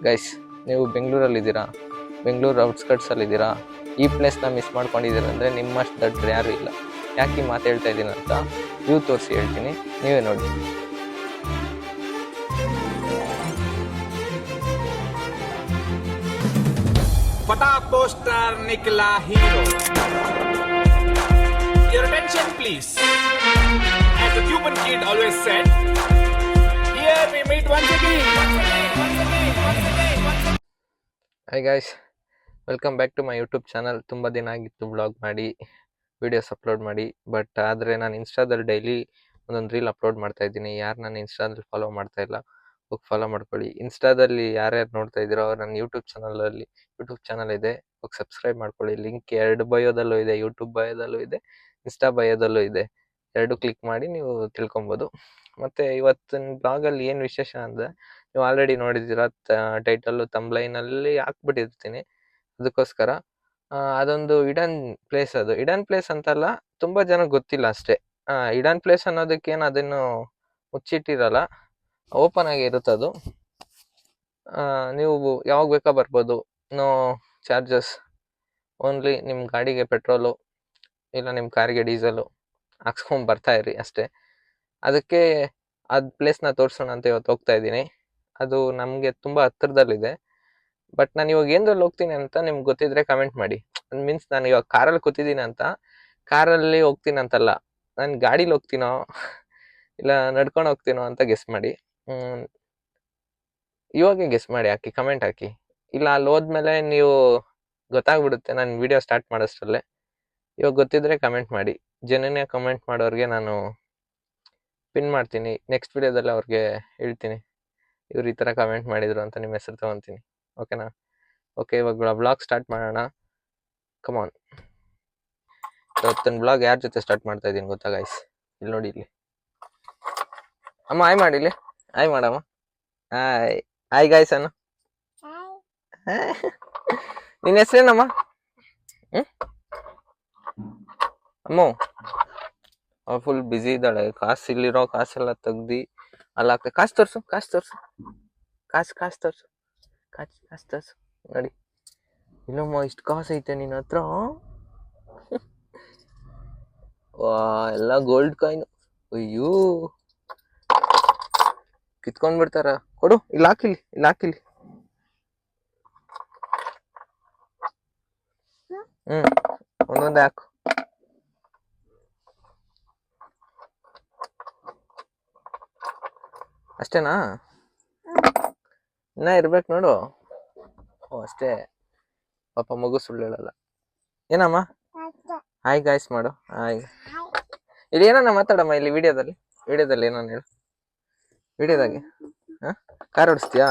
Guys, ನೀವು ಬೆಂಗಳೂರಲ್ಲಿದ್ದೀರಾ, ಬೆಂಗಳೂರು ಔಟ್ಸ್ಕಟ್ಸಲ್ಲಿದ್ದೀರಾ, ಈ ಪ್ಲೇಸ್ನ miss ಮಾಡ್ಕೊಂಡಿದ್ದೀರ ಅಂದರೆ ನಿಮ್ಮಷ್ಟು ದೊಡ್ಡ ಯಾರೂ ಇಲ್ಲ. ಯಾಕೆ ಈ ಮಾತು ಹೇಳ್ತಾ ಇದ್ದೀನಿ ಅಂತ ವ್ಯೂ ತೋರಿಸಿ ಹೇಳ್ತೀನಿ, ನೀವೇ ನೋಡಿ. फटा पोस्टर निकला hero. Your attention please. As the Cuban kid always said, here we meet once again. Hi guys, welcome back to my YouTube channel. ತುಂಬ ದಿನ ಆಗಿತ್ತು ವ್ಲಾಗ್ ಮಾಡಿ, ವೀಡಿಯೋಸ್ ಅಪ್ಲೋಡ್ ಮಾಡಿ. ಬಟ್ ಆದರೆ ನಾನು ಇನ್ಸ್ಟಾದಲ್ಲಿ ಡೈಲಿ ಒಂದೊಂದು ರೀಲ್ ಅಪ್ಲೋಡ್ ಮಾಡ್ತಾ ಇದ್ದೀನಿ. ಯಾರು ನಾನು ಇನ್ಸ್ಟಾದಲ್ಲಿ ಫಾಲೋ ಮಾಡ್ತಾ ಇಲ್ಲ, ಹೋಗಿ ಫಾಲೋ ಮಾಡ್ಕೊಳ್ಳಿ. ಇನ್ಸ್ಟಾದಲ್ಲಿ ಯಾರ್ಯಾರು ನೋಡ್ತಾ ಇದ್ದೀರೋ ನನ್ನ ಯೂಟ್ಯೂಬ್ ಚಾನಲ್ ಇದೆ, ಹೋಗಿ ಸಬ್ಸ್ಕ್ರೈಬ್ ಮಾಡ್ಕೊಳ್ಳಿ. ಲಿಂಕ್ 2 ಬಯೋದಲ್ಲೂ ಇದೆ, ಯೂಟ್ಯೂಬ್ ಬಯೋದಲ್ಲೂ ಇದೆ, ಇನ್ಸ್ಟಾ ಬಯೋದಲ್ಲೂ ಇದೆ. 2 ಕ್ಲಿಕ್ ಮಾಡಿ ನೀವು ತಿಳ್ಕೊಬೋದು. ಮತ್ತು ಇವತ್ತಿನ ಬ್ಲಾಗಲ್ಲಿ ಏನು ವಿಶೇಷ ಅಂದರೆ, ನೀವು ಆಲ್ರೆಡಿ ನೋಡಿದ್ದೀರಾ, ಟೈಟಲ್ಲು ತಂಬ್ಲೈನಲ್ಲಿ ಹಾಕ್ಬಿಟ್ಟಿರ್ತೀನಿ. ಅದಕ್ಕೋಸ್ಕರ ಅದೊಂದು ಇಡನ್ ಪ್ಲೇಸ್. ಅದು ಇಡನ್ ಪ್ಲೇಸ್ ಅಂತಲ್ಲ, ತುಂಬ ಜನ ಗೊತ್ತಿಲ್ಲ ಅಷ್ಟೇ. ಇಡನ್ ಪ್ಲೇಸ್ ಅನ್ನೋದಕ್ಕೇನು ಅದನ್ನು ಮುಚ್ಚಿಟ್ಟಿರಲ್ಲ, ಓಪನ್ ಆಗಿ ಇರುತ್ತದು. ನೀವು ಯಾವಾಗ ಬೇಕಾ ಬರ್ಬೋದು. ನೋ ಚಾರ್ಜಸ್, ಓನ್ಲಿ ನಿಮ್ಮ ಗಾಡಿಗೆ ಪೆಟ್ರೋಲು ಇಲ್ಲ ನಿಮ್ಮ ಕಾರಿಗೆ ಡೀಸೆಲು ಹಾಕ್ಸ್ಕೊಂಡು ಬರ್ತಾ ಇರಿ ಅಷ್ಟೇ. ಅದಕ್ಕೆ ಅದು ಪ್ಲೇಸ್ನ ತೋರಿಸೋಣ ಅಂತ ಇವತ್ತು ಹೋಗ್ತಾ ಇದ್ದೀನಿ. ಅದು ನಮಗೆ ತುಂಬ ಹತ್ತಿರದಲ್ಲಿದೆ. ಬಟ್ ನಾನು ಇವಾಗ ಏನರಲ್ಲಿ ಹೋಗ್ತೀನಿ ಅಂತ ನಿಮ್ಗೆ ಗೊತ್ತಿದ್ರೆ ಕಮೆಂಟ್ ಮಾಡಿ. ಮೀನ್ಸ್ ನಾನು ಇವಾಗ ಕಾರಲ್ಲಿ ಕೂತಿದ್ದೀನಿ ಅಂತ, ಕಾರಲ್ಲಿ ಹೋಗ್ತೀನಿ ಅಂತಲ್ಲ, ನಾನು ಗಾಡೀಲಿ ಹೋಗ್ತೀನೋ ಇಲ್ಲ ನಡ್ಕೊಂಡು ಹೋಗ್ತೀನೋ ಅಂತ ಗೆಸ್ ಮಾಡಿ. ಇವಾಗೆ ಗೆಸ್ ಮಾಡಿ, ಹಾಕಿ, ಕಮೆಂಟ್ ಹಾಕಿ. ಇಲ್ಲ ಅಲ್ಲಿ ಹೋದ್ಮೇಲೆ ನೀವು ಗೊತ್ತಾಗ್ಬಿಡುತ್ತೆ ನಾನು ವಿಡಿಯೋ ಸ್ಟಾರ್ಟ್ ಮಾಡೋಷ್ಟರಲ್ಲೇ. ಇವಾಗ ಗೊತ್ತಿದ್ರೆ ಕಮೆಂಟ್ ಮಾಡಿ. ಜನನೇ ಕಮೆಂಟ್ ಮಾಡೋರಿಗೆ ನಾನು ಪಿನ್ ಮಾಡ್ತೀನಿ. ನೆಕ್ಸ್ಟ್ ವಿಡಿಯೋದಲ್ಲಿ ಅವ್ರಿಗೆ ಹೇಳ್ತೀನಿ, ಇವ್ರು ಈ ಥರ ಕಮೆಂಟ್ ಮಾಡಿದ್ರು ಅಂತ ನಿಮ್ಮ ಹೆಸರು ತೊಗೊತೀನಿ. ಓಕೆನಾ? ಓಕೆ, ಇವಾಗ ಬ್ಲಾಗ್ ಸ್ಟಾರ್ಟ್ ಮಾಡೋಣ. ಕಮಾನ್. ಇವತ್ತಿನ ಬ್ಲಾಗ್ ಯಾರ ಜೊತೆ ಸ್ಟಾರ್ಟ್ ಮಾಡ್ತಾ ಇದ್ದೀನಿ ಗೊತ್ತಾ ಗೈಸ್? ಇಲ್ಲಿ ನೋಡಿ, ಇಲ್ಲಿ ಅಮ್ಮ ಆಯ್ ಮಾಡಿ, ಇಲ್ಲಿ ಆಯ್ ಮಾಡಮ್ಮ. ಹಾಯ್ ಹಾಯ್ ಗೈಸ್ ಅನ್ನು. ನಿನ್ನ ಹೆಸರೇನಮ್ಮ? ಅಮ್ಮ ಫುಲ್ ಬ್ಯುಸಿ ಇದ್ದಾಳೆ. ಇಲ್ಲಿರೋ ಕಾಸೆಲ್ಲ ತೆಗ್ದು ಅಲ್ಲ, ಕಾಸು ತೋರಿಸು, ಕಾಸು ತೋರಿಸು ನೋಡಿ. ಇಲ್ಲಮ್ಮ, ಇಷ್ಟು ಕಾಸು ಐತೆ ನಿನ್ನ ಹತ್ರ? ವಾ, ಎಲ್ಲ ಗೋಲ್ಡ್ ಕಾಯಿನ್. ಅಯ್ಯೋ, ಕಿತ್ಕೊಂಡ್ಬಿಡ್ತಾರ. ಕೊಡು, ಇಲ್ಲಿ ಹಾಕಿಲಿ. ಒಂದೊಂದೇ ಹಾಕು. ಅಷ್ಟೇನಾ? ಇನ್ನ ಇರ್ಬೇಕು ನೋಡು. ಓ, ಅಷ್ಟೇ. ಪಾಪ ಮಗು ಸುಳ್ಳು ಹೇಳಲ್ಲ. ಏನಮ್ಮ? ಹಾಯ್ ಗಾಯ್ಸ್ ಮಾಡು. ಹಾಯ್. ಇಲ್ಲಿ ಏನನ್ನ ಮಾತಾಡಮ್ಮ, ಇಲ್ಲಿ ವಿಡಿಯೋದಲ್ಲಿ ಏನನ್ನ ಹೇಳು. ವಿಡಿಯೋದಾಗೆ ಕಾರ್ ಓಡಿಸ್ತೀಯಾ?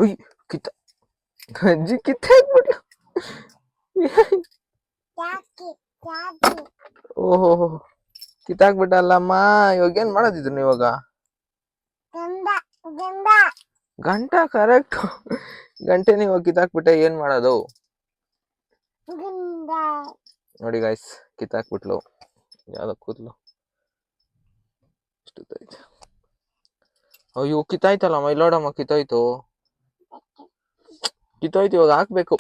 ಉಯ್, ಅಜ್ಜಿ ಕಿತ್ತಾಕ್ಬಿಟ್ಲು. ಓಹೋ, ಕಿತ್ತಾಕ್ಬಿಟ್ಟಲ್ಲಮ್ಮ. ಇವಾಗ ಏನ್ ಮಾಡೋದಿದ್ರು ಇವಾಗ? ಗಂಟಾ ಕರೆಕ್ಟ್. ಗಂಟೆನ ಇವಾಗ ಕಿತ್ತಾಕ್ಬಿಟ್ಟೆ, ಏನ್ ಮಾಡೋದು ನೋಡಿ ಗೈಸ್. ಕಿತ್ತಾಕ್ಬಿಟ್ಲು. ಯಾವ್ದೋ ಕೂದ್ಲು ಇಷ್ಟೈತೆ. ಅಯ್ಯೋ, ಕಿತ್ತಾಯ್ತಲ್ಲಮ್ಮ. ಇಲ್ಲೋಡಮ್ಮ, ಕಿತ್ತಾಯ್ತು. ಇವಾಗ ಹಾಕ್ಬೇಕು.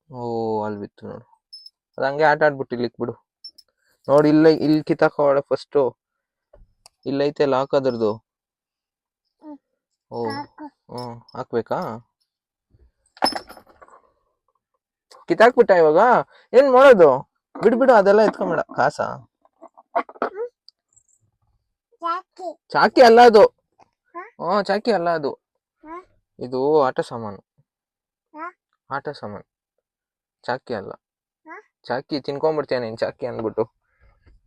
ಓ, ಅಲ್ಲಿ ಬಿತ್ತು ನೋಡು. ಅದು ಹಂಗೆ ಆಟ ಆಡ್ಬಿಟ್ಟು ಇಲ್ಲಿಕ್ ಬಿಡು. ನೋಡಿ, ಇಲ್ಲಿ ಕಿತ್ತಾಕೋಳ ಫಸ್ಟು. ಇಲ್ಲೈತೆ ಲಾಕ್ ಅದ್ರದ್ದು. ಓ, ಹಾಕ್ಬೇಕಾ? ಕಿತ್ತಾಕ್ಬಿಟ್ಟ. ಇವಾಗ ಏನ್ ಮಾಡೋದು? ಬಿಡು, ಅದೆಲ್ಲ ಎತ್ಕೊಂಬೇಡ. ಕಾಸ ಚಾಕಿ ಅಲ್ಲ ಅದು. ಚಾಕಿ ಅಲ್ಲ ಅದು. ಇದು ಆಟ ಸಾಮಾನು. ಚಾಕಿ ಅಲ್ಲ. ಚಾಕಿ ತಿನ್ಕೊಂಡ್ಬಿಡ್ತೀಯ ನೀನ್, ಚಾಕಿ ಅಂದ್ಬಿಟ್ಟು.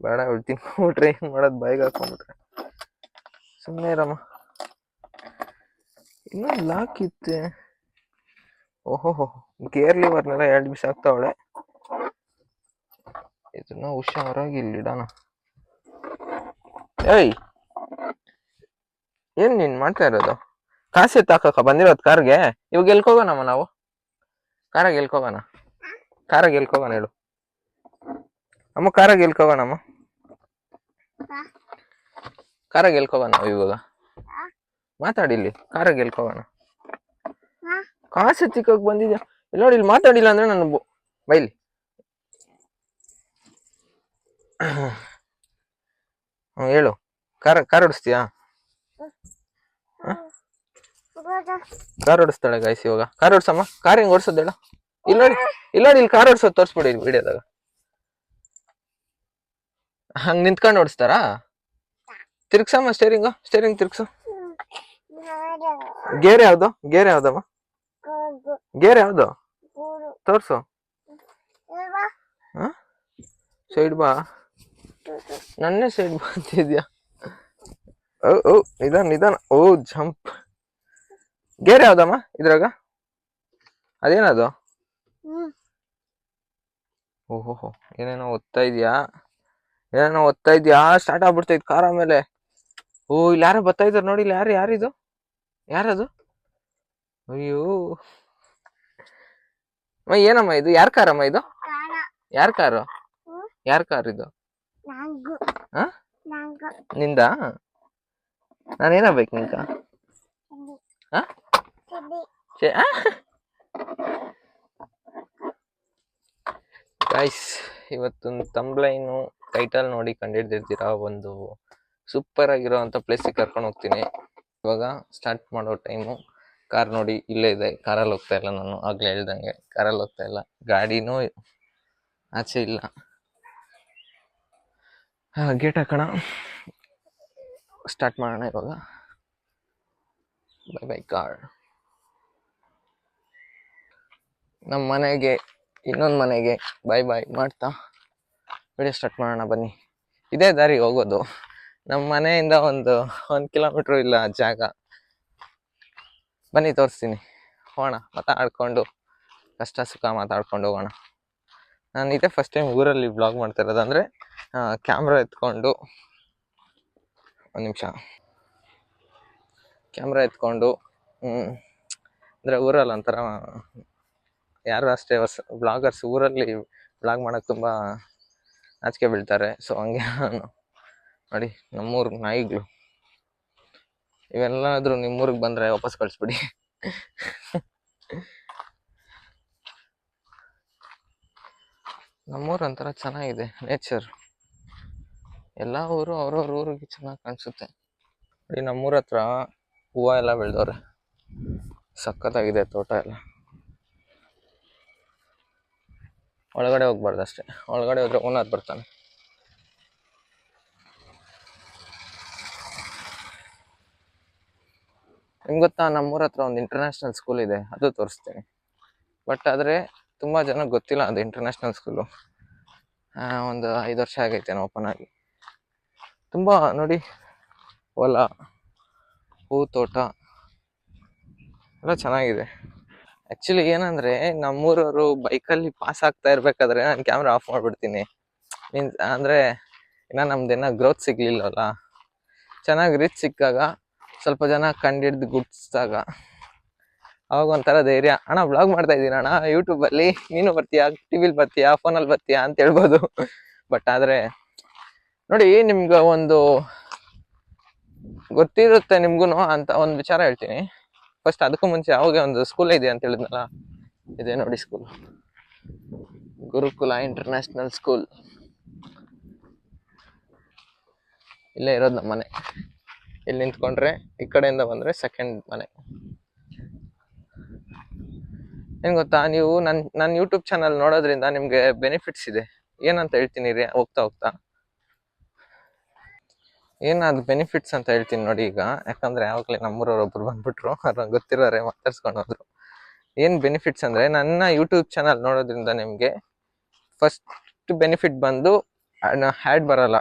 ಬೇಡ, ತಿನ್ಕೊಂಡ್ಬಿಟ್ರೆ ಏನ್ ಮಾಡೋದು? ಬಾಯಿಗೆ ಹಾಕೊಂಡ್ಬಿಟ್ರೆ ಸುಮ್ಮನೆ ಇರಮ್ಮ. ಇನ್ನೂ ಲಾಕ್ ಇತ್ತೆ. ಓಹೋ, ಗೇರ್ ಲಿವರ್ನೆಲ್ಲ 2 ಬಿಸಾಕ್ತಾವಳೆ. ಇದನ್ನ ಹುಷಾರಾಗಿ ಇಲ್ಲಿಡೋಣ. ಏಯ್, ಏನ್ ನೀನ್ ಮಾಡ್ತಾ ಇರೋದು? ಕಾಸು ಎತ್ತಾಕ ಬಂದಿರೋದು ಕಾರ್ಗೆ? ಇವಾಗ ಎಲ್ಕೋಗೋಣಮ್ಮ ನಾವು? ಕಾರಾಗ ಎಲ್ಕೋಗೋಣ ಹೇಳು ಅಮ್ಮ. ಕಾರಾಗ ಎಲ್ಕೋಗೋಣಮ್ಮ? ಕಾರಾಗ ಎಲ್ಕೋಗೋಣ ನಾವು ಇವಾಗ? ಮಾತಾಡಿಲ್ಲಿ, ಕಾರಾಗ ಎಲ್ಕೋಗೋಣ? ಕಾಸು ಎತ್ತಿಕೋಕ್ ಬಂದಿದ್ಯಾ? ಇಲ್ಲಿ ನೋಡಿ, ಇಲ್ಲಿ ಮಾತಾಡಿಲ್ಲ ಅಂದ್ರೆ ನಾನು ಬೈಲಿ. ಹೇಳು, ಕಾರ್ ಓಡಿಸ್ತೀಯಾ? ಕಾರ್ ಓಡಿಸ್ತಾಳೆ ಗೈಸ್ ಇವಾಗ. ಕಾರ್ ಓಡ್ಸಮ್ಮ. ಕಾರ್ ಹೆಂಗ್ ಓಡಿಸೋದು ಹೇಳ? ಇಲ್ಲಿ ನೋಡಿ, ಇಲ್ಲಿ ಕಾರ್ ಓಡಿಸೋದು ತೋರಿಸ್ಬಿಡಿ ವಿಡಿಯೋದಾಗ. ಹಂಗ್ ನಿಂತ್ಕೊಂಡು ಓಡಿಸ್ತಾರಾ? ತಿರ್ಗ್ಸಮ್ಮ ಸ್ಟೇರಿಂಗ್ ತಿರ್ಗ್ಸು. ಗೇರ್ ಯಾವ್ದಮ್ಮ? ಗೇರ್ ಯಾವ್ದು ತೋರ್ಸು. ಸೈಡ್ ಬಾ. ನನ್ನೇ ಸೈಡ್ ಬಾ ಅಂತಿದ್ಯಾ? ಓ ನಿಧಾನ. ಓ ಜಂಪ್. ಗೇರ್ ಯಾವ್ದಮ್ಮ ಇದ್ರಾಗ? ಅದೇನದು? ಓಹೋ, ಏನೇನೋ ಓದ್ತಾ ಇದ್ಯಾ? ಸ್ಟಾರ್ಟ್ ಆಗ್ಬಿಡ್ತೈತ್ ಕಾರ್ ಆಮೇಲೆ. ಓ, ಇಲ್ಲಿ ಯಾರೋ ಬರ್ತಾ ಇದಾರೆ ನೋಡಿ. ಇಲ್ಲಿ ಯಾರಿದು? ಯಾರದು? ಅಯ್ಯೋ, ಏನಮ್ಮ ಇದು? ಯಾರ್ ಕಾರಮ್ಮ ಇದು? ಯಾರ್ ಕಾರು ಇದು? ನಿಂದ? ನಾನೇನಾಗ್ಬೇಕು ನಿಂಕ? ಗೈಸ್, ಇವತ್ತೊಂದು ತಂಬ್ಲೈನು ಟೈಟಲ್ ನೋಡಿ ಕಂಡಿಡ್ದಿರ್ತೀರಾ. ಒಂದು ಸೂಪರ್ ಆಗಿರೋಂಥ ಪ್ಲೇಸಿಗೆ ಕರ್ಕೊಂಡು ಹೋಗ್ತೀನಿ. ಇವಾಗ ಸ್ಟಾರ್ಟ್ ಮಾಡೋ ಟೈಮು. ಕಾರ್ ನೋಡಿ ಇಲ್ಲೇ ಇದೆ. ಕಾರಲ್ಲಿ ಹೋಗ್ತಾ ಇಲ್ಲ ನಾನು, ಆಗ್ಲೇ ಹೇಳ್ದಂಗೆ ಕಾರಲ್ಲಿ ಹೋಗ್ತಾ ಇಲ್ಲ. ಗಾಡಿನೂ ಆಚೆ ಇಲ್ಲ. ಗೇಟ್ ಹಾಕೋಣ, ಸ್ಟಾರ್ಟ್ ಮಾಡೋಣ ಇವಾಗ. By car. ನಮ್ಮ ಮನೆಗೆ, ಇನ್ನೊಂದು ಮನೆಗೆ ಬಾಯ್ ಮಾಡ್ತಾ ವಿಡಿಯೋ ಸ್ಟಾರ್ಟ್ ಮಾಡೋಣ ಬನ್ನಿ. ಇದೇ ದಾರಿ ಹೋಗೋದು. ನಮ್ಮ ಮನೆಯಿಂದ ಒಂದು 1 ಕಿಲೋಮೀಟ್ರು ಇಲ್ಲ ಜಾಗ. ಬನ್ನಿ ತೋರಿಸ್ತೀನಿ. ಹೋಗೋಣ, ಮಾತಾಡ್ಕೊಂಡು ಕಷ್ಟ ಸುಖ ಮಾತಾಡ್ಕೊಂಡು ಹೋಗೋಣ. ನಾನು ಇದೇ ಫಸ್ಟ್ ಟೈಮ್ ಊರಲ್ಲಿ ವ್ಲಾಗ್ ಮಾಡ್ತಾ ಇರೋದು. ಅಂದರೆ ಕ್ಯಾಮ್ರಾ ಎತ್ಕೊಂಡು, ಒಂದು ನಿಮಿಷ, ಕ್ಯಾಮ್ರಾ ಎತ್ಕೊಂಡು ಅಂದರೆ ಊರಲ್ಲಿ ಒಂಥರ ಯಾರು ಅಷ್ಟೇ ವ್ಲಾಗರ್ಸ್ ಊರಲ್ಲಿ ವ್ಲಾಗ್ ಮಾಡೋಕ್ಕೆ ತುಂಬ ನಾಚಿಕೆ ಬೀಳ್ತಾರೆ. ಸೊ ಹಂಗೆ ನಾನು ನೋಡಿ, ನಮ್ಮೂರು ನಾಯಿಗಳು ಇವೆಲ್ಲಾದ್ರೂ ನಿಮ್ಮೂರಿಗೆ ಬಂದರೆ ವಾಪಸ್ ಕಳಿಸ್ಬಿಡಿ. ನಮ್ಮೂರು ಒಂಥರ ಚೆನ್ನಾಗಿದೆ, ನೇಚರ್. ಎಲ್ಲ ಊರು ಅವ್ರವ್ರ ಊರಿಗೆ ಚೆನ್ನಾಗಿ ಕಾಣಿಸುತ್ತೆ. ನೋಡಿ, ನಮ್ಮೂರ ಹತ್ರ ಹೂವು ಎಲ್ಲ ಬೆಳೆದವ್ರೆ, ಸಖತ್ತಾಗಿದೆ ತೋಟ ಎಲ್ಲ. ಒಳಗಡೆ ಹೋಗ್ಬಾರ್ದು ಅಷ್ಟೇ, ಒಳಗಡೆ ಹೋದ್ರೆ ಓನರ್ ಬರ್ತಾನೆ. ನಿಮ್ಗೆ ಗೊತ್ತಾ, ನಮ್ಮೂರ ಹತ್ರ ಒಂದು ಇಂಟರ್ನ್ಯಾಷನಲ್ ಸ್ಕೂಲ್ ಇದೆ, ಅದು ತೋರಿಸ್ತೀನಿ. ಬಟ್ ಆದರೆ ತುಂಬ ಜನ ಗೊತ್ತಿಲ್ಲ ಅದು ಇಂಟರ್ನ್ಯಾಷನಲ್ ಸ್ಕೂಲು. ಒಂದು 5 ವರ್ಷ ಆಗೈತೆ ಓಪನ್ ಆಗಿ. ತುಂಬ ನೋಡಿ, ಹೊಲ, ಹೂ ತೋಟ ಎಲ್ಲ ಚೆನ್ನಾಗಿದೆ. ಆ್ಯಕ್ಚುಲಿ ಏನಂದರೆ, ನಮ್ಮೂರವರು ಬೈಕಲ್ಲಿ ಪಾಸ್ ಆಗ್ತಾ ಇರಬೇಕಾದ್ರೆ ನಾನು ಕ್ಯಾಮ್ರಾ ಆಫ್ ಮಾಡಿಬಿಡ್ತೀನಿ. ಅಂದರೆ ಇನ್ನು ನಮ್ದೇನೋ ಗ್ರೋತ್ ಸಿಗಲಿಲ್ಲವಲ್ಲ. ಚೆನ್ನಾಗಿ ರೀಚ್ ಸಿಕ್ಕಾಗ, ಸ್ವಲ್ಪ ಜನ ಕಂಡಿಡ್ದು ಗುಡ್ಸಿದಾಗ ಅವಾಗ ಒಂಥರ ಧೈರ್ಯ, ಅಣ್ಣ ವ್ಲಾಗ್ ಮಾಡ್ತಾ ಇದ್ದೀನಿ ಅಣ್ಣ ಯೂಟ್ಯೂಬಲ್ಲಿ, ನೀನು ಬರ್ತೀಯಾ, ಟಿವಿಲಿ ಬರ್ತೀಯಾ, ಫೋನಲ್ಲಿ ಬರ್ತೀಯಾ ಅಂತ ಹೇಳ್ಬೋದು. ಬಟ್ ಆದರೆ ನೋಡಿ, ನಿಮ್ಗೆ ಒಂದು ಗೊತ್ತಿರುತ್ತೆ ನಿಮ್ಗೂ ಅಂತ ಒಂದು ವಿಚಾರ ಹೇಳ್ತೀನಿ. ಫಸ್ಟ್ ಅದಕ್ಕೂ ಮುಂಚೆ ಅವಾಗ ಒಂದು ಸ್ಕೂಲ್ ಇದೆ ಅಂತ ಹೇಳಿದ್ನಲ್ಲ, ಇದೆ ನೋಡಿ ಸ್ಕೂಲ್, ಗುರುಕುಲ ಇಂಟರ್ನ್ಯಾಷನಲ್ ಸ್ಕೂಲ್. ಇಲ್ಲೇ ಇರೋದು ನಮ್ಮ ಮನೆ. ಇಲ್ಲಿ ನಿಂತ್ಕೊಂಡ್ರೆ ಈ ಕಡೆಯಿಂದ ಬಂದರೆ ಸೆಕೆಂಡ್ ಮನೆ. ಏನು ಗೊತ್ತಾ, ನೀವು ನನ್ನ ಯೂಟ್ಯೂಬ್ ಚಾನಲ್ ನೋಡೋದ್ರಿಂದ ನಿಮಗೆ ಬೆನಿಫಿಟ್ಸ್ ಇದೆ. ಏನಂತ ಹೇಳ್ತೀನಿ ರೀ ಹೋಗ್ತಾ ಏನಾದ್ರು ಬೆನಿಫಿಟ್ಸ್ ಅಂತ ಹೇಳ್ತೀನಿ ನೋಡಿ ಈಗ. ಯಾಕಂದರೆ ಯಾವಾಗಲೇ ನಮ್ಮೂರವ್ರು ಒಬ್ರು ಬಂದ್ಬಿಟ್ರು, ಅವ್ರು ಗೊತ್ತಿರೋರೆ ಮಾತಾಡ್ಸ್ಕೊಂಡು ಹೋದ್ರು. ಏನು ಬೆನಿಫಿಟ್ಸ್ ಅಂದರೆ, ನನ್ನ ಯೂಟ್ಯೂಬ್ ಚಾನಲ್ ನೋಡೋದ್ರಿಂದ ನಿಮಗೆ ಫಸ್ಟ್ ಬೆನಿಫಿಟ್ ಬಂದು ಹ್ಯಾಡ್ ಬರಲ್ಲ.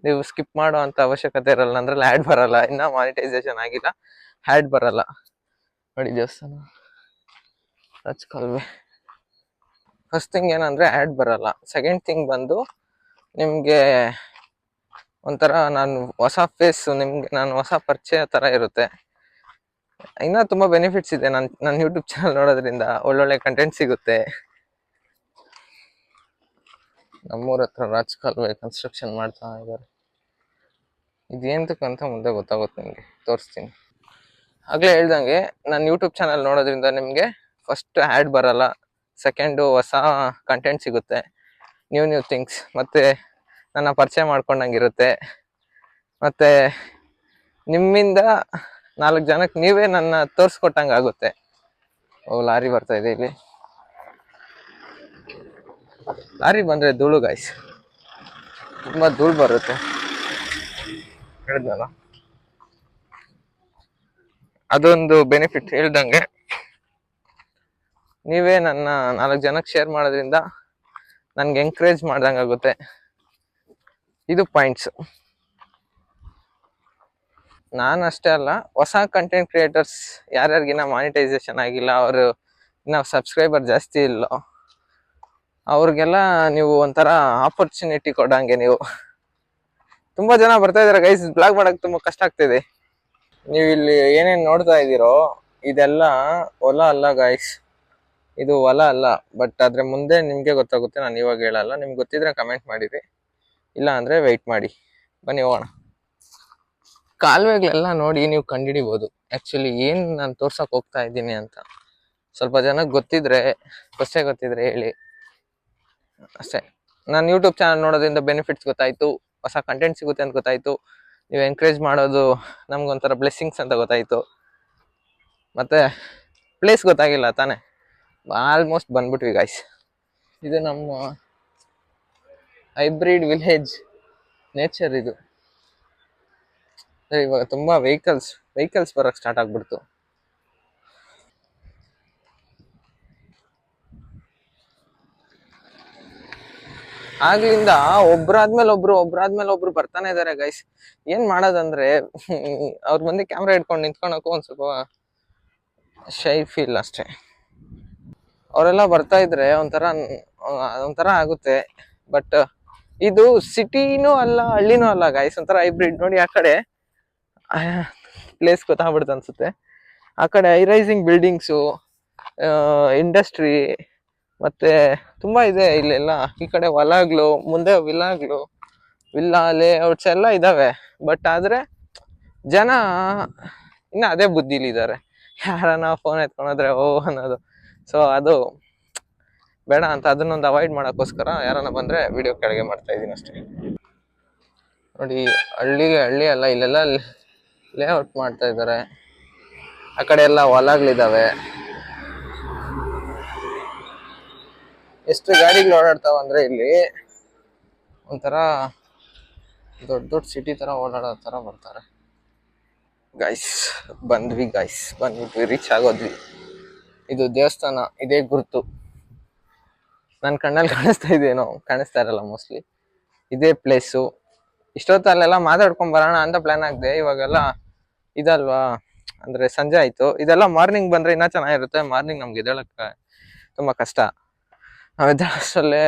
ನೀವು ಸ್ಕಿಪ್ ಮಾಡೋ ಅಂಥ ಅವಶ್ಯಕತೆ ಇರಲ್ಲ, ಅಂದ್ರೆ ಹ್ಯಾಡ್ ಬರಲ್ಲ. ಇನ್ನೂ ಮಾನಿಟೈಸೇಷನ್ ಆಗಿಲ್ಲ, ಹ್ಯಾಡ್ ಬರಲ್ಲ. ನೋಡಿ ದೇವಸ್ಥಾನ, ರಚಕಲ್ವೆ. ಫಸ್ಟ್ ಥಿಂಗ್ ಏನಂದರೆ ಹ್ಯಾಡ್ ಬರಲ್ಲ. ಸೆಕೆಂಡ್ ಥಿಂಗ್ ಬಂದು ನಿಮಗೆ ಒಂಥರ ನಾನು ಹೊಸ ಫೇಸು, ನಿಮ್ಗೆ ನಾನು ಹೊಸ ಪರಿಚಯ ಥರ ಇರುತ್ತೆ. ಇನ್ನೂ ತುಂಬ ಬೆನಿಫಿಟ್ಸ್ ಇದೆ ನನ್ನ ಯೂಟ್ಯೂಬ್ ಚಾನಲ್ ನೋಡೋದ್ರಿಂದ. ಒಳ್ಳೊಳ್ಳೆ ಕಂಟೆಂಟ್ ಸಿಗುತ್ತೆ. ನಮ್ಮೂರ ಹತ್ರ ರಾಜಕಾಲುವೆ ಕನ್ಸ್ಟ್ರಕ್ಷನ್ ಮಾಡ್ತಾ ಇದ್ದಾರೆ. ಇದೇಂತಕ್ಕಂತ ಮುಂದೆ ಗೊತ್ತಾಗುತ್ತೆ ನಿಮಗೆ, ತೋರಿಸ್ತೀನಿ. ಆಗಲೇ ಹೇಳ್ದಂಗೆ ನನ್ನ ಯೂಟ್ಯೂಬ್ ಚಾನಲ್ ನೋಡೋದ್ರಿಂದ ನಿಮಗೆ ಫಸ್ಟ್ ಆ್ಯಡ್ ಬರಲ್ಲ, ಸೆಕೆಂಡು ಹೊಸ ಕಂಟೆಂಟ್ ಸಿಗುತ್ತೆ, ನ್ಯೂ ಥಿಂಗ್ಸ್, ಮತ್ತು ನನ್ನ ಪರಿಚಯ ಮಾಡ್ಕೊಂಡಂಗಿರುತ್ತೆ, ಮತ್ತು ನಿಮ್ಮಿಂದ 4 ಜನಕ್ಕೆ ನೀವೇ ನನ್ನ ತೋರಿಸ್ಕೊಟ್ಟಂಗೆ ಆಗುತ್ತೆ. ಓ, ಲಾರಿ ಬರ್ತಾ ಇದೆ ಇಲ್ಲಿ. ಲಾರಿ ಬಂದರೆ ಧೂಳು ಗಾಯ್ಸ್, ತುಂಬ ಧೂಳು ಬರುತ್ತೆ, ಹೇಳಿದ್ನಲ್ಲ. ಅದೊಂದು ಬೆನಿಫಿಟ್ ಹೇಳ್ದಂಗೆ, ನೀವೇ ನನ್ನ 4 ಜನಕ್ಕೆ ಶೇರ್ ಮಾಡೋದ್ರಿಂದ ನನ್ಗೆ ಎಂಕರೇಜ್ ಮಾಡ್ದಂಗೆ ಆಗುತ್ತೆ. ಇದು ಪಾಯಿಂಟ್ಸ್. ನಾನು ಅಷ್ಟೇ ಅಲ್ಲ, ಹೊಸ ಕಂಟೆಂಟ್ ಕ್ರಿಯೇಟರ್ಸ್ ಯಾರ್ಯಾರಿಗಿನ್ನ ಮಾನಿಟೈಸೇಷನ್ ಆಗಿಲ್ಲ, ಅವರು ಇನ್ನ ಸಬ್ಸ್ಕ್ರೈಬರ್ ಜಾಸ್ತಿ ಇಲ್ಲ, ಅವ್ರಿಗೆಲ್ಲ ನೀವು ಒಂಥರ ಆಪರ್ಚುನಿಟಿ ಕೊಡಂಗೆ. ನೀವು ತುಂಬಾ ಜನ ಬರ್ತಾ ಇದಾರೆ ಗೈಸ್, ಬ್ಲಾಗ್ ಮಾಡಕ್ ತುಂಬಾ ಕಷ್ಟ ಆಗ್ತಿದೆ. ನೀವು ಇಲ್ಲಿ ಏನೇನ್ ನೋಡ್ತಾ ಇದ್ದೀರೋ ಇದೆಲ್ಲ ಹೊಲ ಅಲ್ಲ ಗೈಸ್, ಇದು ಹೊಲ ಅಲ್ಲ. ಬಟ್ ಅದ್ರ ಮುಂದೆ ನಿಮ್ಗೆ ಗೊತ್ತಾಗುತ್ತೆ, ನಾನು ಇವಾಗ ಹೇಳಲ್ಲ. ನಿಮ್ಗೆ ಗೊತ್ತಿದ್ರೆ ಕಮೆಂಟ್ ಮಾಡಿರಿ, ಇಲ್ಲ ಅಂದ್ರೆ ವೆಯ್ಟ್ ಮಾಡಿ. ಬನ್ನಿ ಹೋಗೋಣ. ಕಾಲುವೆಗಳೆಲ್ಲ ನೋಡಿ ನೀವು ಕಂಡುಹಿಡಿಬೋದು ಆ್ಯಕ್ಚುಲಿ ಏನು ನಾನು ತೋರ್ಸಕ್ಕೆ ಹೋಗ್ತಾ ಇದ್ದೀನಿ ಅಂತ. ಸ್ವಲ್ಪ ಜನಕ್ಕೆ ಗೊತ್ತಿದ್ರೆ, ಗೊತ್ತಿದ್ರೆ ಹೇಳಿ ಅಷ್ಟೇ. ನಾನು ಯೂಟ್ಯೂಬ್ ಚಾನಲ್ ನೋಡೋದ್ರಿಂದ ಬೆನಿಫಿಟ್ಸ್ ಗೊತ್ತಾಯಿತು, ಹೊಸ ಕಂಟೆಂಟ್ ಸಿಗುತ್ತೆ ಅಂತ ಗೊತ್ತಾಯಿತು, ನೀವು ಎಂಕರೇಜ್ ಮಾಡೋದು ನಮ್ಗೊಂಥರ ಬ್ಲೆಸ್ಸಿಂಗ್ಸ್ ಅಂತ ಗೊತ್ತಾಯಿತು, ಮತ್ತು ಪ್ಲೇಸ್ ಗೊತ್ತಾಗಿಲ್ಲ ತಾನೇ, ಆಲ್ಮೋಸ್ಟ್ ಬಂದ್ಬಿಟ್ವಿ ಗಾಯ್ಸ್. ಇದು ನಮ್ಮ ಹೈಬ್ರಿಡ್ ವಿಲೇಜ್ ನೇಚರ್. ಇದು ಇವಾಗ ತುಂಬ ವೆಹಿಕಲ್ಸ್ ಬರೋಕ್ಕೆ ಸ್ಟಾರ್ಟ್ ಆಗ್ಬಿಡ್ತು. ಆಗ್ಲಿಂದ ಒಬ್ರಾದ್ಮೇಲೆ ಒಬ್ರು ಬರ್ತಾನೆ ಇದಾರೆ ಗೈಸ್. ಏನ್ ಮಾಡೋದಂದ್ರೆ ಅವ್ರ ಮುಂದೆ ಕ್ಯಾಮ್ರಾ ಇಟ್ಕೊಂಡು ನಿಂತ್ಕೊಳಕ್ಕೂ ಒಂದ್ ಸ್ವಲ್ಪ ಶೈ ಫೀಲ್ ಅಷ್ಟೇ. ಅವರೆಲ್ಲ ಬರ್ತಾ ಇದ್ರೆ ಒಂಥರ ಆಗುತ್ತೆ. ಬಟ್ ಇದು ಸಿಟಿನೂ ಅಲ್ಲ, ಹಳ್ಳಿನೂ ಅಲ್ಲ ಗೈಸ್, ಒಂಥರ ಹೈಬ್ರಿಡ್. ನೋಡಿ ಆ ಕಡೆ ಪ್ಲೇಸ್ ಗೊತ್ತಾಗ್ಬಿಡುತ್ತೆ ಅನ್ಸುತ್ತೆ. ಆ ಕಡೆ ಹೈ ರೈಸಿಂಗ್ ಬಿಲ್ಡಿಂಗ್ಸು, ಇಂಡಸ್ಟ್ರಿ, ಮತ್ತೆ ತುಂಬಾ ಇದೆ ಇಲ್ಲೆಲ್ಲ. ಈ ಕಡೆ ಹೊಲಗಳು, ಮುಂದೆ ವಿಲ್ಲಾ ಲೇಔಟ್ಸ್ ಎಲ್ಲ ಇದಾವೆ. ಬಟ್ ಆದ್ರೆ ಜನ ಇನ್ನ ಅದೇ ಬುದ್ಧಿಲಿ ಇದ್ದಾರೆ, ಯಾರನ್ನ ಫೋನ್ ಎತ್ಕೊಂಡ್ರೆ ಓ ಅನ್ನೋದು. ಸೊ ಅದು ಬೇಡ ಅಂತ ಅದನ್ನೊಂದು ಅವಾಯ್ಡ್ ಮಾಡೋಕ್ಕೋಸ್ಕರ ಯಾರನ್ನ ಬಂದ್ರೆ ವಿಡಿಯೋ ಕೆಳಗೆ ಮಾಡ್ತಾ ಇದೀನಿ ಅಷ್ಟೇ. ನೋಡಿ, ಹಳ್ಳಿ ಅಲ್ಲ, ಇಲ್ಲೆಲ್ಲ ಲೇಔಟ್ ಮಾಡ್ತಾ ಇದ್ದಾರೆ. ಆ ಕಡೆ ಎಲ್ಲ ಹೊಲಗಳಿದಾವೆ. ಎಷ್ಟು ಗಾಡಿಗಳು ಓಡಾಡ್ತಾವ ಅಂದ್ರೆ ಇಲ್ಲಿ ಒಂಥರ ದೊಡ್ಡ ಸಿಟಿ ತರ ಓಡಾಡೋ ತರ ಬರ್ತಾರೆ ಗೈಸ್. ಬಂದ್ಬಿಟ್ವಿ, ರೀಚ್ ಆಗೋದ್ವಿ. ಇದು ದೇವಸ್ಥಾನ, ಇದೇ ಗುರುತು. ನನ್ನ ಕಣ್ಣಲ್ಲಿ ಕಾಣಿಸ್ತಾ ಇದೆಯೇನೋ, ಕಾಣಿಸ್ತಾ ಇರಲ್ಲ ಮೋಸ್ಟ್ಲಿ. ಇದೇ ಪ್ಲೇಸು. ಇಷ್ಟೊತ್ತಲ್ಲೆಲ್ಲ ಮಾತಾಡ್ಕೊಂಡ್ ಬರೋಣ ಅಂತ ಪ್ಲಾನ್ ಆಗಿದೆ. ಇವಾಗೆಲ್ಲ ಇದಲ್ವಾ, ಅಂದ್ರೆ ಸಂಜೆ ಆಯ್ತು. ಇದೆಲ್ಲ ಮಾರ್ನಿಂಗ್ ಬಂದ್ರೆ ಇನ್ನ ಚೆನ್ನಾಗಿರುತ್ತೆ. ಮಾರ್ನಿಂಗ್ ನಮ್ಗೆ ಎದ್ದೇಳಕ್ಕೆ ತುಂಬಾ ಕಷ್ಟ. ನಾವು ಎದ್ದೇಳಷ್ಟರಲ್ಲೇ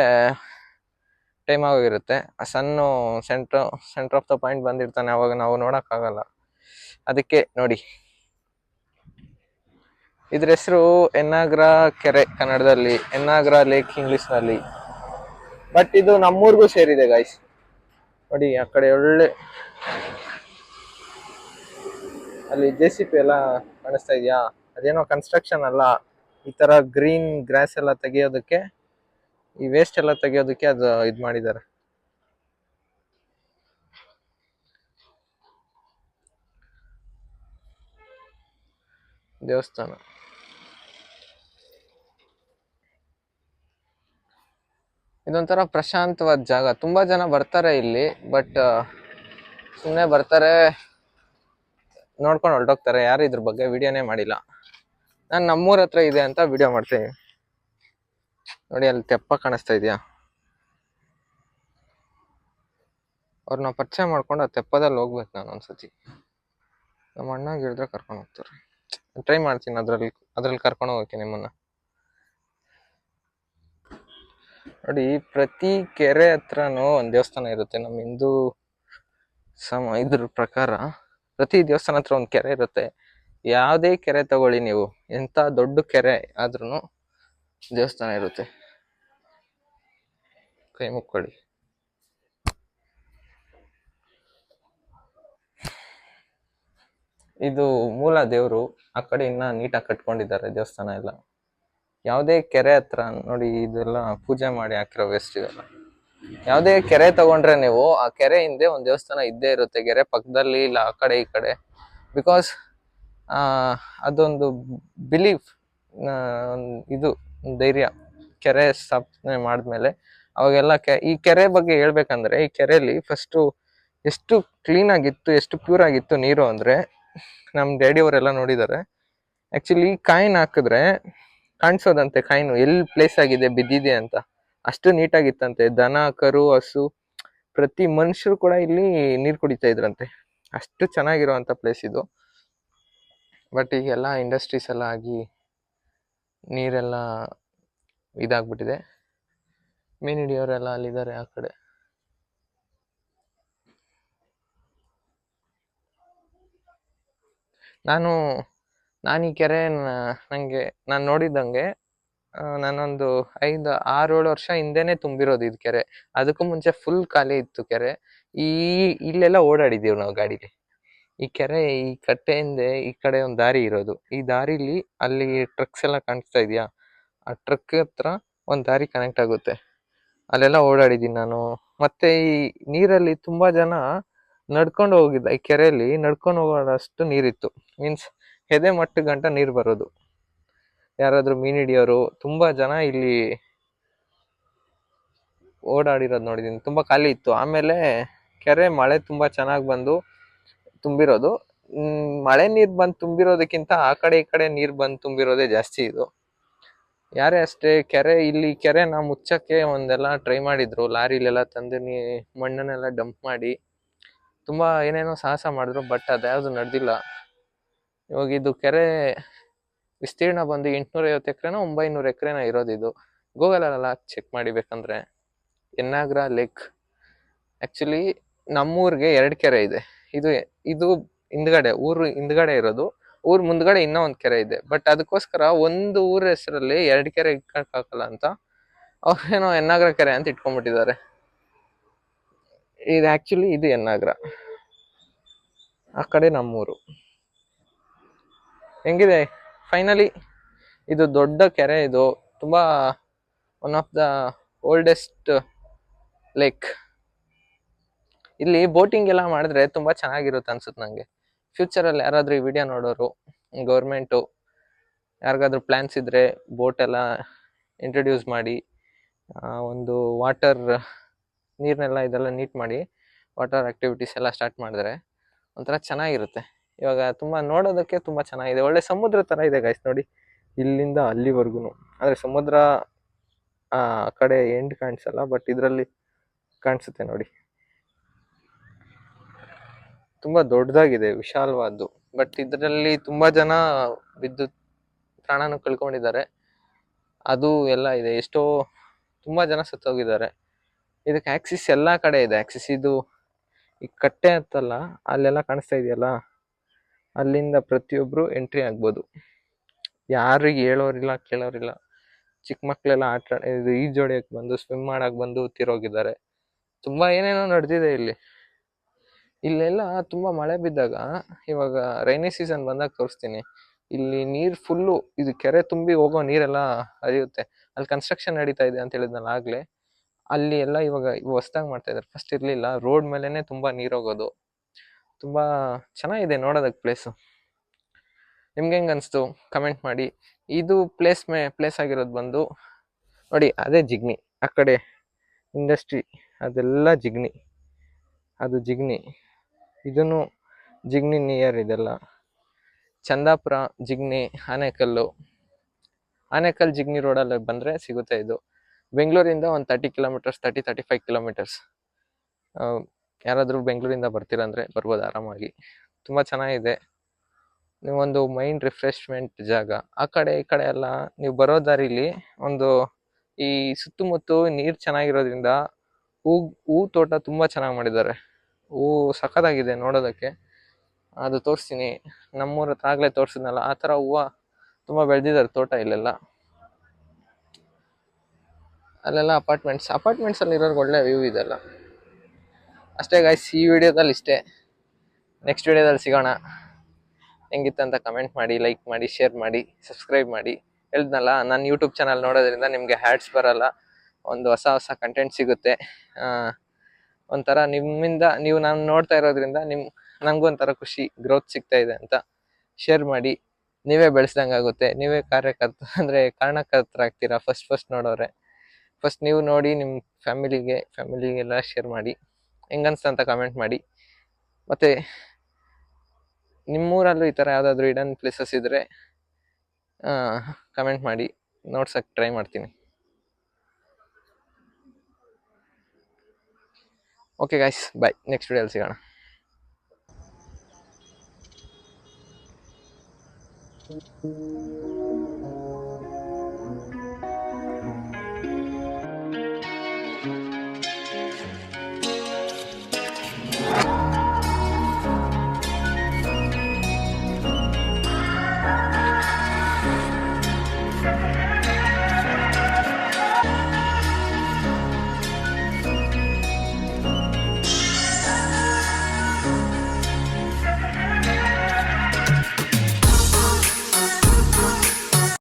ಟೈಮ್ ಆಗೋಗಿರುತ್ತೆ. ಆ sun centre of the point ಬಂದಿರ್ತಾನೆ, ಅವಾಗ ನಾವು ನೋಡಕ್ಕಾಗಲ್ಲ. ಅದಕ್ಕೆ ನೋಡಿ, ಇದ್ರ ಹೆಸರು ಎನ್ನಾಗ್ರಾ ಕೆರೆ ಕನ್ನಡದಲ್ಲಿ, ಎನ್ನಾಗ್ರಾ ಲೇಕ್ ಇಂಗ್ಲಿಷ್ನಲ್ಲಿ. ಬಟ್ ಇದು ನಮ್ಮೂರ್ಗೂ ಸೇರಿದೆ ಗೈಸ್. ನೋಡಿ ಆ ಕಡೆ ಒಳ್ಳೆ ಅಲ್ಲಿ JCB ಎಲ್ಲ ಕಾಣಿಸ್ತಾ ಇದೆಯಾ? ಅದೇನೋ ಕನ್ಸ್ಟ್ರಕ್ಷನ್ ಅಲ್ಲ, ಈ ತರ ಗ್ರೀನ್ ಗ್ರಾಸ್ ಎಲ್ಲ ತೆಗಿಯೋದಕ್ಕೆ, ಈ ವೇಸ್ಟ್ ಎಲ್ಲ ತೆಗಿಯೋದಕ್ಕೆ ಅದು ಇದ್ ಮಾಡಿದ್ದಾರೆ. ದೇವಸ್ಥಾನ ಇದೊಂಥರ ಪ್ರಶಾಂತವಾದ ಜಾಗ. ತುಂಬಾ ಜನ ಬರ್ತಾರೆ ಇಲ್ಲಿ, ಬಟ್ ಸುಮ್ಮನೆ ಬರ್ತಾರೆ, ನೋಡ್ಕೊಂಡು ಹೊರಟೋಗ್ತಾರೆ. ಯಾರು ಇದ್ರ ಬಗ್ಗೆ ವಿಡಿಯೋನೇ ಮಾಡಿಲ್ಲ. ನಾನು ನಮ್ಮೂರ ಹತ್ರ ಇದೆ ಅಂತ ವಿಡಿಯೋ ಮಾಡ್ತೀನಿ. ನೋಡಿ ಅಲ್ಲಿ ತೆಪ್ಪ ಕಾಣಿಸ್ತಾ ಇದೆಯಾ? ಅವ್ರನ್ನ ಪರಿಚಯ ಮಾಡ್ಕೊಂಡು ಆ ತೆಪ್ಪದಲ್ಲಿ ಹೋಗ್ಬೇಕು ನಾನು ಒಂದ್ಸತಿ. ನಮ್ಮ ಅಣ್ಣಗೆ ಹೇಳಿದ್ರೆ ಕರ್ಕೊಂಡು ಹೋಗ್ತಾರೆ. ಟ್ರೈ ಮಾಡ್ತೀನಿ ಅದ್ರಲ್ಲಿ ಕರ್ಕೊಂಡು ಹೋಗಕ್ಕೆ ನಿಮ್ಮನ್ನ. ನೋಡಿ, ಪ್ರತಿ ಕೆರೆ ಹತ್ರನೂ ಒಂದು ದೇವಸ್ಥಾನ ಇರುತ್ತೆ. ನಮ್ಮ ಹಿಂದೂ ಇದ್ರ ಪ್ರಕಾರ ಪ್ರತಿ ದೇವಸ್ಥಾನ ಹತ್ರ ಒಂದು ಕೆರೆ ಇರುತ್ತೆ. ಯಾವುದೇ ಕೆರೆ ತಗೊಳ್ಳಿ ನೀವು, ಎಂತ ದೊಡ್ಡ ಕೆರೆ ಆದ್ರೂ ದೇವಸ್ಥಾನ ಇರುತ್ತೆ. ಕೈ ಮುಕ್ಕೊಳ್ಳಿ. ಇದು ಮೂಲ ದೇವರು. ಆ ಕಡೆ ಇನ್ನ ನೀಟಾಗಿ ಕಟ್ಕೊಂಡಿದ್ದಾರೆ ದೇವಸ್ಥಾನ ಎಲ್ಲ. ಯಾವುದೇ ಕೆರೆ ಹತ್ರ ನೋಡಿ, ಇದೆಲ್ಲ ಪೂಜೆ ಮಾಡಿ ಹಾಕಿರೋ ವೇಸ್ಟ್ ಇದೆಲ್ಲ. ಯಾವುದೇ ಕೆರೆ ತಗೊಂಡ್ರೆ ನೀವು, ಆ ಕೆರೆ ಹಿಂದೆ ಒಂದು ದೇವಸ್ಥಾನ ಇದ್ದೇ ಇರುತ್ತೆ, ಕೆರೆ ಪಕ್ಕದಲ್ಲಿ ಇಲ್ಲ ಆ ಕಡೆ ಈ ಕಡೆ. ಬಿಕಾಸ್ ಆ ಅದೊಂದು ಬಿಲೀಫ್, ಇದು ಧೈರ್ಯ. ಕೆರೆ ಸ್ಥಾಪನೆ ಮಾಡಿದ್ಮೇಲೆ ಅವಾಗೆಲ್ಲ ಈ ಕೆರೆ ಬಗ್ಗೆ ಹೇಳ್ಬೇಕಂದ್ರೆ, ಈ ಕೆರೆಯಲ್ಲಿ ಫಸ್ಟು ಎಷ್ಟು ಕ್ಲೀನ್ ಆಗಿತ್ತು, ಎಷ್ಟು ಪ್ಯೂರ್ ಆಗಿತ್ತು ನೀರು ಅಂದ್ರೆ, ನಮ್ಮ ಡ್ಯಾಡಿ ಅವರೆಲ್ಲ ನೋಡಿದ್ದಾರೆ. ಆಕ್ಚುಲಿ ಕಾಯಿನ್ ಹಾಕಿದ್ರೆ ಕಾಣಿಸೋದಂತೆ, ಕಾಯಿನು ಎಲ್ಲಿ ಪ್ಲೇಸ್ ಆಗಿದೆ ಬಿದ್ದಿದೆ ಅಂತ. ಅಷ್ಟು ನೀಟಾಗಿತ್ತಂತೆ. ದನ ಕರು ಹಸು ಪ್ರತಿ ಮನುಷ್ಯರು ಕೂಡ ಇಲ್ಲಿ ನೀರು ಕುಡಿತಾ ಇದ್ರಂತೆ. ಅಷ್ಟು ಚೆನ್ನಾಗಿರುವಂತ ಪ್ಲೇಸ್ ಇದು. ಬಟ್ ಈಗೆಲ್ಲ ಇಂಡಸ್ಟ್ರೀಸ್ ಎಲ್ಲ ಆಗಿ ನೀರೆಲ್ಲ ಇದಾಗ್ಬಿಟ್ಟಿದೆ. ಮೀನ್ ಹಿಡಿಯೋರೆಲ್ಲ ಅಲ್ಲಿದ್ದಾರೆ ಆ ಕಡೆ. ನಾನು ಈ ಕೆರೆ ನಂಗೆ ನಾನು ನೋಡಿದಂಗೆ ನಾನೊಂದು 5-6-7 ವರ್ಷ ಹಿಂದೆನೆ ತುಂಬಿರೋದು ಇದು ಕೆರೆ. ಅದಕ್ಕೂ ಮುಂಚೆ ಫುಲ್ ಖಾಲಿ ಇತ್ತು ಕೆರೆ. ಇಲ್ಲೆಲ್ಲ ಓಡಾಡಿದೀವಿ ನಾವು ಗಾಡಿಲಿ. ಈ ಕೆರೆ ಈ ಕಟ್ಟೆಯಿಂದ ಈ ಕಡೆ ಒಂದು ದಾರಿ ಇರೋದು. ಈ ದಾರಿಲಿ ಅಲ್ಲಿ ಟ್ರಕ್ಸ್ ಎಲ್ಲ ಕಾಣಿಸ್ತಾ ಇದೆಯಾ, ಆ ಟ್ರಕ್ ಹತ್ರ ಒಂದು ದಾರಿ ಕನೆಕ್ಟ್ ಆಗುತ್ತೆ. ಅಲ್ಲೆಲ್ಲ ಓಡಾಡಿದ್ದೀನಿ ನಾನು. ಮತ್ತೆ ಈ ನೀರಲ್ಲಿ ತುಂಬಾ ಜನ ನಡ್ಕೊಂಡು ಹೋಗಿದ್ದ. ಈ ಕೆರೆಯಲ್ಲಿ ನಡ್ಕೊಂಡು ಹೋಗೋಷ್ಟು ನೀರಿತ್ತು. ಮೀನ್ಸ್ ಎದೆ ಮಟ್ಟ ಗಂಟ ನೀರು ಬರೋದು. ಯಾರಾದ್ರೂ ಮೀನ್ ಹಿಡಿಯೋರು ತುಂಬಾ ಜನ ಇಲ್ಲಿ ಓಡಾಡಿರೋದು ನೋಡಿದೀನಿ. ತುಂಬಾ ಖಾಲಿ ಇತ್ತು. ಆಮೇಲೆ ಕೆರೆ ಮಳೆ ತುಂಬಾ ಚೆನ್ನಾಗಿ ಬಂದು ತುಂಬಿರೋದು. ಮಳೆ ನೀರ್ ಬಂದು ತುಂಬಿರೋದಕ್ಕಿಂತ ಆ ಕಡೆ ಈ ಕಡೆ ನೀರ್ ಬಂದು ತುಂಬಿರೋದೇ ಜಾಸ್ತಿ ಇದು. ಯಾರೇ ಅಷ್ಟೇ, ಇಲ್ಲಿ ಕೆರೆನ ಮುಚ್ಚಕ್ಕೆ ಒಂದೆಲ್ಲ ಟ್ರೈ ಮಾಡಿದ್ರು. ಲಾರಿಲೆಲ್ಲ ತಂದು ಮಣ್ಣನ್ನೆಲ್ಲ ಡಂಪ್ ಮಾಡಿ ತುಂಬಾ ಏನೇನೋ ಸಾಹಸ ಮಾಡಿದ್ರು. ಬಟ್ ಅದ್ಯಾವುದು ನಡೆದಿಲ್ಲ. ಇವಾಗ ಇದು ಕೆರೆ ವಿಸ್ತೀರ್ಣ ಬಂದು 850 ಎಕರೆನೋ 900 ಎಕರೆನೋ ಇರೋದು ಇದು. ಗೂಗಲಲ್ಲೆಲ್ಲ ಚೆಕ್ ಮಾಡಿ ಬೇಕಂದ್ರೆ. ಎನ್ನಾಗ್ರ ಲೇಕ್. ಆಕ್ಚುಲಿ ನಮ್ಮೂರಿಗೆ 2 ಕೆರೆ ಇದೆ. ಇದು ಹಿಂದ್ಗಡೆ, ಊರು ಹಿಂದ್ಗಡೆ ಇರೋದು. ಊರ್ ಮುಂದ್ಗಡೆ ಇನ್ನೂ ಒಂದು ಕೆರೆ ಇದೆ. ಬಟ್ ಅದಕ್ಕೋಸ್ಕರ ಒಂದು ಊರ ಹೆಸರಲ್ಲಿ 2 ಕೆರೆ ಇಟ್ಕೊಳಕ್ಕಾಗಲ್ಲ ಅಂತ ಅವ್ರೇನೋ ಎನ್ನಾಗ್ರ ಕೆರೆ ಅಂತ ಇಟ್ಕೊಂಡ್ಬಿಟ್ಟಿದ್ದಾರೆ. ಇದು ಆಕ್ಚುಲಿ ಇದು ಎನ್ನಾಗ್ರ, ಆ ಕಡೆ ನಮ್ಮೂರು. ಹೆಂಗಿದೆ ಫೈನಲಿ? ಇದು ದೊಡ್ಡ ಕೆರೆ. ಇದು ತುಂಬಾ one of the oldest lake. ಇಲ್ಲಿ ಬೋಟಿಂಗ್ ಎಲ್ಲ ಮಾಡಿದ್ರೆ ತುಂಬಾ ಚೆನ್ನಾಗಿರುತ್ತೆ ಅನ್ಸುತ್ತೆ ನಂಗೆ. ಫ್ಯೂಚರಲ್ಲಿ ಯಾರಾದ್ರೂ ಈ ವಿಡಿಯೋ ನೋಡೋರು, ಗೌರ್ಮೆಂಟು ಯಾರಿಗಾದ್ರೂ ಪ್ಲಾನ್ಸ್ ಇದ್ರೆ ಬೋಟ್ ಎಲ್ಲ ಇಂಟ್ರೊಡ್ಯೂಸ್ ಮಾಡಿ ಒಂದು ವಾಟರ್ ನೀರ್ನೆಲ್ಲ ಇದೆಲ್ಲ ನೀಟ್ ಮಾಡಿ ವಾಟರ್ ಆಕ್ಟಿವಿಟೀಸ್ ಎಲ್ಲ ಸ್ಟಾರ್ಟ್ ಮಾಡಿದ್ರೆ ಒಂಥರ ಚೆನ್ನಾಗಿರುತ್ತೆ. ಇವಾಗ ತುಂಬಾ ನೋಡೋದಕ್ಕೆ ತುಂಬಾ ಚೆನ್ನಾಗಿದೆ. ಒಳ್ಳೆ ಸಮುದ್ರ ತರ ಇದೆ ಗೈಸ್ ನೋಡಿ, ಇಲ್ಲಿಂದ ಅಲ್ಲಿವರೆಗೂ. ಆದ್ರೆ ಸಮುದ್ರ ಆ ಕಡೆ ಎಂಡ್ ಕಾಣಿಸಲ್ಲ, ಬಟ್ ಇದರಲ್ಲಿ ಕಾಣಿಸುತ್ತೆ ನೋಡಿ. ತುಂಬಾ ದೊಡ್ಡದಾಗಿದೆ, ವಿಶಾಲವಾದ್ದು. ಬಟ್ ಇದರಲ್ಲಿ ತುಂಬಾ ಜನ ಬಿದ್ದು ಪ್ರಾಣನ ಕಳ್ಕೊಂಡಿದ್ದಾರೆ. ಅದು ಎಲ್ಲ ಇದೆ. ತುಂಬಾ ಜನ ಸತ್ತೋಗಿದ್ದಾರೆ. ಇದಕ್ಕೆ ಆಕ್ಸಿಸ್ ಎಲ್ಲಾ ಕಡೆ ಇದೆ. ಆಕ್ಸಿಸ್ ಇದು ಈ ಕಟ್ಟೆ ಅಂತಲ್ಲ, ಅಲ್ಲೆಲ್ಲ ಕಾಣಿಸ್ತಾ ಇದೆಯಲ್ಲ, ಅಲ್ಲಿಂದ ಪ್ರತಿಯೊಬ್ರು ಎಂಟ್ರಿ ಆಗ್ಬೋದು. ಯಾರಿಗೆ ಹೇಳೋರಿಲ್ಲ ಕೇಳೋರಿಲ್ಲ. ಚಿಕ್ಕ ಮಕ್ಳೆಲ್ಲ ಈಜೊಡೆಯಕ್ ಬಂದು, ಸ್ವಿಮ್ ಮಾಡಕ್ ಬಂದು ತೀರೋಗಿದ್ದಾರೆ. ತುಂಬಾ ಏನೇನೋ ನಡೆದಿದೆ ಇಲ್ಲಿ. ಇಲ್ಲೆಲ್ಲ ತುಂಬಾ ಮಳೆ ಬಿದ್ದಾಗ, ಇವಾಗ ರೈನಿ ಸೀಸನ್ ಬಂದಾಗ ತೋರಿಸ್ತೀನಿ, ಇಲ್ಲಿ ನೀರ್ ಫುಲ್ಲು, ಇದು ಕೆರೆ ತುಂಬಿ ಹೋಗೋ ನೀರೆಲ್ಲ ಹರಿಯುತ್ತೆ. ಅಲ್ಲಿ ಕನ್ಸ್ಟ್ರಕ್ಷನ್ ನಡೀತಾ ಇದೆ ಅಂತ ಹೇಳಿದ್ನಲ್ಲ ಆಗ್ಲೇ, ಅಲ್ಲಿ ಎಲ್ಲ ಇವಾಗ ಹೊಸ್ದಾಗಿ ಮಾಡ್ತಾ ಇದಾರೆ. ಫಸ್ಟ್ ಇರ್ಲಿಲ್ಲ. ರೋಡ್ ಮೇಲೆನೆ ತುಂಬಾ ನೀರ್ ಹೋಗೋದು. ತುಂಬಾ ಚೆನ್ನಾಗಿದೆ ನೋಡೋದಕ್ಕೆ ಪ್ಲೇಸು. ನಿಮ್ಗೆ ಹೆಂಗ್ ಅನ್ಸ್ತು ಕಮೆಂಟ್ ಮಾಡಿ. ಇದು ಪ್ಲೇಸ್ ಆಗಿರೋದು ಬಂದು ನೋಡಿ, ಅದೇ ಜಿಗ್ನಿ. ಆ ಕಡೆ ಇಂಡಸ್ಟ್ರಿ ಅದೆಲ್ಲ ಜಿಗ್ನಿ. ಅದು ಜಿಗ್ನಿ. ಇದನ್ನು ಜಿಗ್ನಿ ನಿಯರ್. ಇದೆಲ್ಲ ಚಂದಾಪುರ, ಜಿಗ್ನಿ, ಆನೇಕಲ್ಲು. ಆನೇಕಲ್ ಜಿಗ್ನಿ ರೋಡಲ್ಲಿ ಬಂದ್ರೆ ಸಿಗುತ್ತೆ ಇದು. ಬೆಂಗಳೂರಿಂದ ಒಂದು 30 ಕಿಲೋಮೀಟರ್ಸ್, 35 ಕಿಲೋಮೀಟರ್ಸ್. ಯಾರಾದ್ರೂ ಬೆಂಗಳೂರಿಂದ ಬರ್ತೀರಂದ್ರೆ ಬರ್ಬೋದು ಆರಾಮಾಗಿ. ತುಂಬಾ ಚೆನ್ನಾಗಿದೆ. ನೀವೊಂದು ಮೈಂಡ್ ರಿಫ್ರೆಶ್ಮೆಂಟ್ ಜಾಗ. ಆ ಕಡೆ ಈ ಕಡೆ ಎಲ್ಲ ನೀವು ಬರೋ ದಾರಿಲಿ ಒಂದು ಈ ಸುತ್ತಮುತ್ತ ನೀರ್ ಚೆನ್ನಾಗಿರೋದ್ರಿಂದ ಹೂ ತೋಟ ತುಂಬಾ ಚೆನ್ನಾಗಿ ಮಾಡಿದ್ದಾರೆ. ಹೂ ಸಖತ್ತಾಗಿದೆ ನೋಡೋದಕ್ಕೆ. ಅದು ತೋರಿಸ್ತೀನಿ. ನಮ್ಮೂರ ಹತ್ರ ಆಗ್ಲೇ ತೋರಿಸಿದ್ನಲ್ಲ, ಆ ಥರ ಹೂವು ತುಂಬಾ ಬೆಳೆದಿದ್ದಾರೆ ತೋಟ ಇಲ್ಲೆಲ್ಲ. ಅಲ್ಲೆಲ್ಲ ಅಪಾರ್ಟ್ಮೆಂಟ್ಸ್ ಅಲ್ಲಿ ಇರೋರ್ಗೆ ಒಳ್ಳೆ ವ್ಯೂ ಇದೆಲ್ಲ. ಅಷ್ಟೇ ಗೈಸ್, ಈ ವಿಡಿಯೋದಲ್ಲಿ ಇಷ್ಟೇ. ನೆಕ್ಸ್ಟ್ ವಿಡಿಯೋದಲ್ಲಿ ಸಿಗೋಣ. ಹೆಂಗಿತ್ತು ಅಂತ ಕಮೆಂಟ್ ಮಾಡಿ, ಲೈಕ್ ಮಾಡಿ, ಶೇರ್ ಮಾಡಿ, ಸಬ್ಸ್ಕ್ರೈಬ್ ಮಾಡಿ. ಹೇಳ್ದ್ನಲ್ಲ, ನನ್ನ ಯೂಟ್ಯೂಬ್ ಚಾನಲ್ ನೋಡೋದ್ರಿಂದ ನಿಮಗೆ ಹ್ಯಾಡ್ಸ್ ಬರಲ್ಲ, ಒಂದು ಹೊಸ ಹೊಸ ಕಂಟೆಂಟ್ ಸಿಗುತ್ತೆ. ಒಂಥರ ನಿಮ್ಮಿಂದ ನೀವು ನಾನು ನೋಡ್ತಾ ಇರೋದ್ರಿಂದ ನನಗೂ ಒಂಥರ ಖುಷಿ, ಗ್ರೋತ್ ಸಿಗ್ತಾ ಇದೆ ಅಂತ. ಶೇರ್ ಮಾಡಿ, ನೀವೇ ಬೆಳೆಸ್ದಂಗೆ ಆಗುತ್ತೆ. ನೀವೇ ಕಾರಣಕರ್ತರಾಗ್ತೀರಾ ಫಸ್ಟ್ ನೋಡೋರೆ. ಫಸ್ಟ್ ನೀವು ನೋಡಿ ನಿಮ್ಮ ಫ್ಯಾಮಿಲಿಗೆಲ್ಲ ಶೇರ್ ಮಾಡಿ. ಹೆಂಗನ್ಸ್ತು ಅಂತ ಕಮೆಂಟ್ ಮಾಡಿ. ಮತ್ತು ನಿಮ್ಮೂರಲ್ಲೂ ಈ ಥರ ಯಾವುದಾದ್ರೂ ಹಿಡನ್ ಪ್ಲೇಸಸ್ ಇದ್ದರೆ ಕಮೆಂಟ್ ಮಾಡಿ, ನೋಡ್ಸೋಕ್ಕೆ ಟ್ರೈ ಮಾಡ್ತೀನಿ. ಓಕೆ ಗಾಯ್ಸ್, ಬಾಯ್. ನೆಕ್ಸ್ಟ್ ವಿಡಿಯೋಲಿ ಸಿಗೋಣ.